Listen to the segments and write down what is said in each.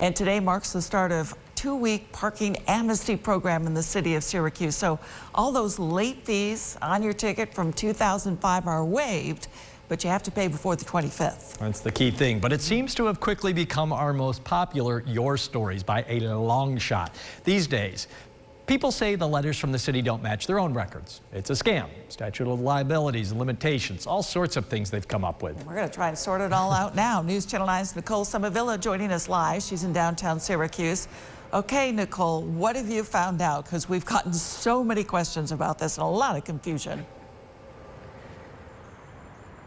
And today marks the start of two-week parking amnesty program in the city of Syracuse. So all those late fees on your ticket from 2005 are waived, but you have to pay before the 25th. That's the key thing, but it seems to have quickly become our most popular Your Stories by a long shot. These days, people say the letters from the city don't match their own records. It's a scam. Statute of liabilities, limitations, all sorts of things they've come up with. We're going to try and sort it all out now. News Channel 9's Nicole Somavilla joining us live. She's in downtown Syracuse. Okay, Nicole, what have you found out? Because we've gotten so many questions about this and a lot of confusion.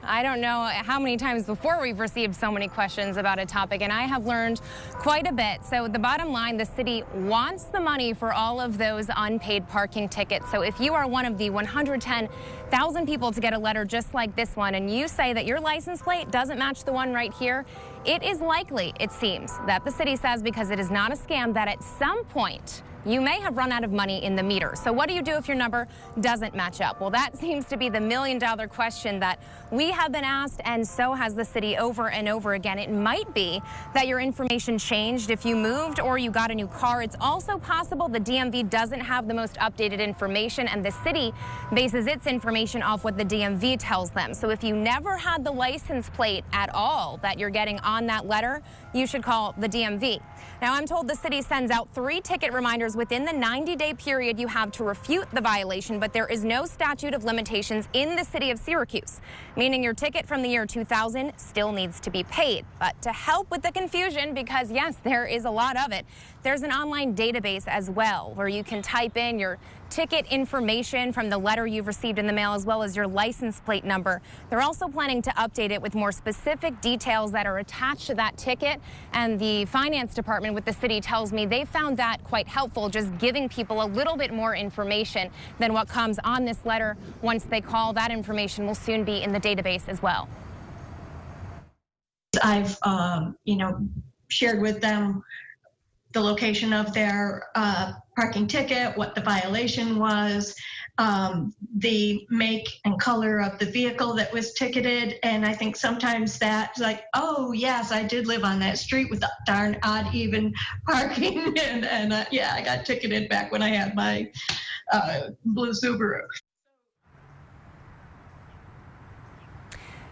I don't know how many times before we've received so many questions about a topic, and I have learned quite a bit. So the bottom line, the city wants the money for all of those unpaid parking tickets. So if you are one of the 110,000 people to get a letter just like this one, and you say that your license plate doesn't match the one right here, it is likely, it seems, that the city says, because it is not a scam, that at some point you may have run out of money in the meter. So what do you do if your number doesn't match up? Well, that seems to be the million-dollar question that we have been asked, and so has the city over and over again. It might be that your information changed if you moved or you got a new car. It's also possible the DMV doesn't have the most updated information, and the city bases its information off what the DMV tells them. So if you never had the license plate at all that you're getting on that letter, you should call the DMV. Now, I'm told the city sends out 3 ticket reminders within the 90-day period you have to refute the violation, but there is no statute of limitations in the city of Syracuse, meaning your ticket from the year 2000 still needs to be paid. But to help with the confusion, because yes, there is a lot of it, there's an online database as well where you can type in your ticket information from the letter you've received in the mail, as well as your license plate number. They're also planning to update it with more specific details that are attached to that ticket, and the finance department with the city tells me they found that quite helpful, just giving people a little bit more information than what comes on this letter. Once they call, that information will soon be in the database as well. I've shared with them the location of their parking ticket, what the violation was, the make and color of the vehicle that was ticketed. And I think sometimes that's like, oh, yes, I did live on that street with darn odd even parking. and yeah, I got ticketed back when I had my blue Subaru.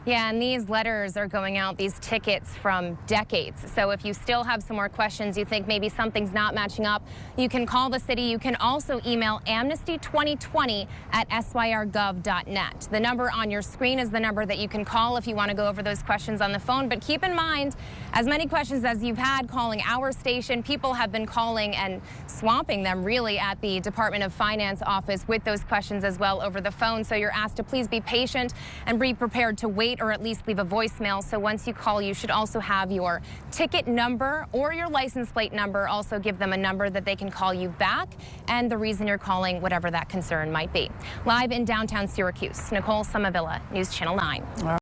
Yeah, and these letters are going out, these tickets, from decades. So if you still have some more questions, you think maybe something's not matching up, you can call the city. You can also email amnesty2020@syrgov.net. The number on your screen is the number that you can call if you want to go over those questions on the phone. But keep in mind, as many questions as you've had calling our station, people have been calling and swamping them really at the Department of Finance office with those questions as well over the phone. So you're asked to please be patient and be prepared to wait, or at least leave a voicemail. So once you call, you should also have your ticket number or your license plate number. Also give them a number that they can call you back and the reason you're calling, whatever that concern might be. Live in downtown Syracuse, Nicole Somavilla, News Channel 9.